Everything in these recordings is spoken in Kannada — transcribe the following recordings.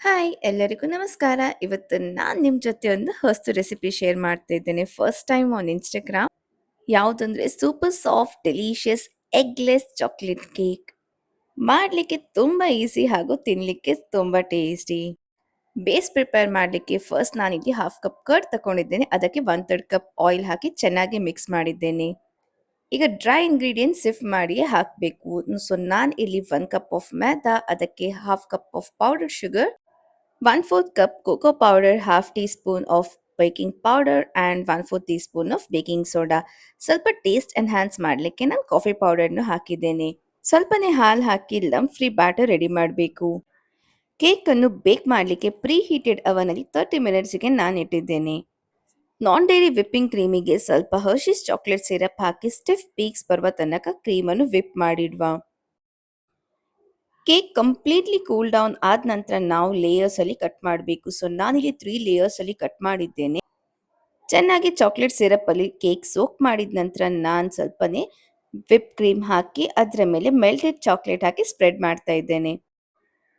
ಹಾಯ್ ಎಲ್ಲರಿಗೂ ನಮಸ್ಕಾರ. ಇವತ್ತು ನಾನು ನಿಮ್ಮ ಜೊತೆ ಒಂದು ಹೊಸ್ತು ರೆಸಿಪಿ ಶೇರ್ ಮಾಡ್ತಾ ಇದ್ದೇನೆ. First time on Instagram. ಯಾವುದಂದ್ರೆ super soft delicious eggless chocolate cake. ಮಾಡಲಿಕ್ಕೆ ತುಂಬ ಈಸಿ ಹಾಗೂ ತಿನ್ನಲಿಕ್ಕೆ ತುಂಬ ಟೇಸ್ಟಿ. ಬೇಸ್ ಪ್ರಿಪೇರ್ ಮಾಡಲಿಕ್ಕೆ ಫಸ್ಟ್ ನಾನಿಲ್ಲಿ ಹಾಫ್ ಕಪ್ ಕರ್ಡ್ ತಗೊಂಡಿದ್ದೇನೆ. ಅದಕ್ಕೆ 1/3 ಕಪ್ ಆಯಿಲ್ ಹಾಕಿ ಚೆನ್ನಾಗಿ ಮಿಕ್ಸ್ ಮಾಡಿದ್ದೇನೆ. ಈಗ ಡ್ರೈ ಇಂಗ್ರೀಡಿಯೆಂಟ್ಸ್ ಸಿಫ್ಟ್ ಮಾಡಿ ಹಾಕಬೇಕು. ಸೊ ನಾನು ಇಲ್ಲಿ 1 ಕಪ್ ಆಫ್ मैदा, ಅದಕ್ಕೆ half cup of powder sugar, 1/4 cup cocoa powder, half teaspoon of baking powder and 1/4 teaspoon of baking soda. ಸ್ವಲ್ಪ ಟೇಸ್ಟ್ ಎನ್ಹಾನ್ಸ್ ಮಾಡಲಿಕ್ಕೆ ನಾನು ಕಾಫಿ ಪೌಡರ್ನು ಹಾಕಿದ್ದೇನೆ. ಸ್ವಲ್ಪನೇ ಹಾಲು ಹಾಕಿ ಲಂಪ್ ಫ್ರೀ ಬ್ಯಾಟರ್ ರೆಡಿ ಮಾಡಬೇಕು. ಕೇಕನ್ನು ಬೇಕ್ ಮಾಡಲಿಕ್ಕೆ ಪ್ರೀ ಹೀಟೆಡ್ ಅವನಲ್ಲಿ 30 ಮಿನಿಟ್ಸ್ಗೆ ನಾನು ಇಟ್ಟಿದ್ದೇನೆ. ನಾನ್ ಡೈರಿ ವಿಪ್ಪಿಂಗ್ ಕ್ರೀಮಿಗೆ ಸ್ವಲ್ಪ ಹರ್ಷೀಸ್ ಚಾಕ್ಲೇಟ್ ಸಿರಪ್ ಹಾಕಿ ಸ್ಟಿಫ್ ಪೀಕ್ಸ್ ಬರುವ ತನಕ ಕ್ರೀಮನ್ನು ವಿಪ್ ಮಾಡಿಡುವ. ಕೇಕ್ ಕಂಪ್ಲೀಟ್ಲಿ ಕೂಲ್ ಡೌನ್ ಆದ ನಂತರ ನಾವು ಲೇಯರ್ಸ್ ಅಲ್ಲಿ ಕಟ್ ಮಾಡಬೇಕು. ಸೊ ನಾನಿಲ್ಲಿ 3 ಲೇಯರ್ಸ್ ಅಲ್ಲಿ ಕಟ್ ಮಾಡಿದ್ದೇನೆ. ಚೆನ್ನಾಗಿ ಚಾಕ್ಲೇಟ್ ಸಿರಪ್ ಅಲ್ಲಿ ಕೇಕ್ ಸೋಕ್ ಮಾಡಿದ ನಂತರ ನಾನು ಸ್ವಲ್ಪನೇ ವಿಪ್ ಕ್ರೀಮ್ ಹಾಕಿ ಅದರ ಮೇಲೆ ಮೆಲ್ಟೆಡ್ ಚಾಕ್ಲೇಟ್ ಹಾಕಿ ಸ್ಪ್ರೆಡ್ ಮಾಡ್ತಾ ಇದ್ದೇನೆ.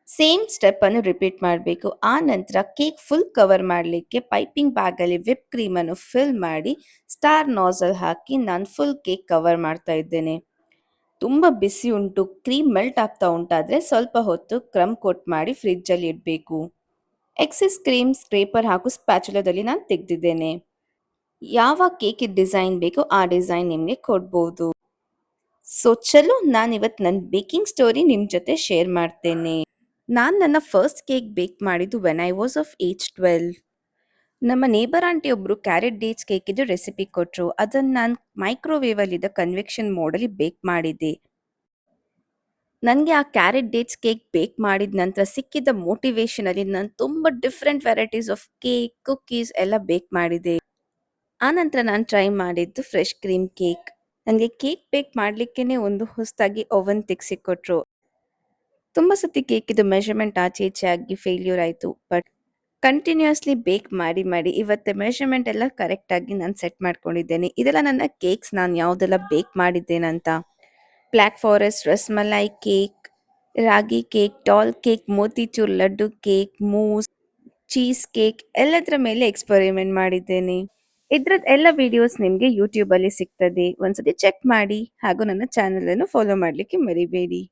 ಸೇಮ್ ಸ್ಟೆಪ್ ಅನ್ನು ರಿಪೀಟ್ ಮಾಡಬೇಕು. ಆ ನಂತರ ಕೇಕ್ ಫುಲ್ ಕವರ್ ಮಾಡಲಿಕ್ಕೆ ಪೈಪಿಂಗ್ ಬ್ಯಾಗ್ ಅಲ್ಲಿ ವಿಪ್ ಕ್ರೀಮ್ ಅನ್ನು ಫಿಲ್ ಮಾಡಿ ಸ್ಟಾರ್ ನಾಸಲ್ ಹಾಕಿ ನಾನು ಫುಲ್ ಕೇಕ್ ಕವರ್ ಮಾಡ್ತಾ ಇದ್ದೇನೆ. ತುಂಬ ಬಿಸಿ ಉಂಟು, ಕ್ರೀಮ್ ಮೆಲ್ಟ್ ಆಗ್ತಾ ಉಂಟಾದರೆ ಸ್ವಲ್ಪ ಹೊತ್ತು ಕ್ರಮ್ ಕೋಟ್ ಮಾಡಿ ಫ್ರಿಜ್ಜಲ್ಲಿ ಇಡಬೇಕು. ಎಕ್ಸೆಸ್ ಕ್ರೀಮ್ ಸ್ಕ್ರೇಪರ್ ಹಾಗೂ ಸ್ಪ್ಯಾಚುಲದಲ್ಲಿ ನಾನು ತೆಗೆದಿದ್ದೇನೆ. ಯಾವ ಕೇಕಿಗೆ ಡಿಸೈನ್ ಬೇಕೋ ಆ ಡಿಸೈನ್ ನಿಮಗೆ ಕೊಡ್ಬೋದು. ಸೊ ಚಲೋ ನಾನಿವತ್ತು ನನ್ನ ಬೇಕಿಂಗ್ ಸ್ಟೋರಿ ನಿಮ್ಮ ಜೊತೆ ಶೇರ್ ಮಾಡ್ತೇನೆ. ನಾನು ನನ್ನ ಫಸ್ಟ್ ಕೇಕ್ ಬೇಕ್ ಮಾಡಿದ್ದು when I was of age 12. ನಮ್ಮ ನೇಬರ್ ಆಂಟಿ ಒಬ್ಬರು ಕ್ಯಾರೆಟ್ ಡೇಟ್ಸ್ ಕೇಕಿದ್ದು ರೆಸಿಪಿ ಕೊಟ್ಟರು. ಅದನ್ನು ನಾನು ಮೈಕ್ರೋವೇವಲ್ಲಿದ್ದ ಕನ್ವೆಕ್ಷನ್ ಮೋಡಲ್ಲಿ ಬೇಕ್ ಮಾಡಿದ್ದೆ. ನನಗೆ ಆ ಕ್ಯಾರೆಟ್ ಡೇಟ್ಸ್ ಕೇಕ್ ಬೇಕ್ ಮಾಡಿದ ನಂತರ ಸಿಕ್ಕಿದ್ದ ಮೋಟಿವೇಶನಲ್ಲಿ ನಾನು ತುಂಬ different varieties of cake, cookies ಎಲ್ಲ ಬೇಕ್ ಮಾಡಿದೆ. ಆ ನಂತರ ನಾನು ಟ್ರೈ ಮಾಡಿದ್ದು ಫ್ರೆಶ್ ಕ್ರೀಮ್ ಕೇಕ್. ನನಗೆ ಕೇಕ್ ಬೇಕ್ ಮಾಡಲಿಕ್ಕೇ ಒಂದು ಹೊಸದಾಗಿ ಓವನ್ ತೆಗೆಸಿಕೊಟ್ರು. ತುಂಬ ಸತಿ ಕೇಕಿದ್ದು ಮೆಷರ್ಮೆಂಟ್ ಆಚೆ ಈಚೆ ಆಗಿ ಫೇಲ್ಯೂರ್ ಆಯಿತು. ಬಟ್ ಕಂಟಿನ್ಯೂಸ್ಲಿ ಬೇಕ್ ಮಾಡಿ ಮಾಡಿ ಇವತ್ತು ಮೆಷರ್ಮೆಂಟ್ ಎಲ್ಲ ಕರೆಕ್ಟಾಗಿ ನಾನು ಸೆಟ್ ಮಾಡ್ಕೊಂಡಿದ್ದೇನೆ. ಇದೆಲ್ಲ ನನ್ನ ಕೇಕ್ಸ್ ನಾನು ಯಾವುದೆಲ್ಲ ಬೇಕ್ ಮಾಡಿದ್ದೇನಂತ. Black forest rasmalai cake, ragi cake, tall cake, motichoor laddu cake, mousse, cheese cake ಎಲ್ಲದರ ಮೇಲೆ ಎಕ್ಸ್ಪರಿಮೆಂಟ್ ಮಾಡಿದ್ದೇನೆ. ಇದ್ರದ್ದು ಎಲ್ಲ ವಿಡಿಯೋಸ್ ನಿಮಗೆ ಯೂಟ್ಯೂಬಲ್ಲಿ ಸಿಗ್ತದೆ. ಒಂದ್ಸತಿ ಚೆಕ್ ಮಾಡಿ ಹಾಗೂ ನನ್ನ ಚಾನಲನ್ನು ಫಾಲೋ ಮಾಡಲಿಕ್ಕೆ ಮರಿಬೇಡಿ.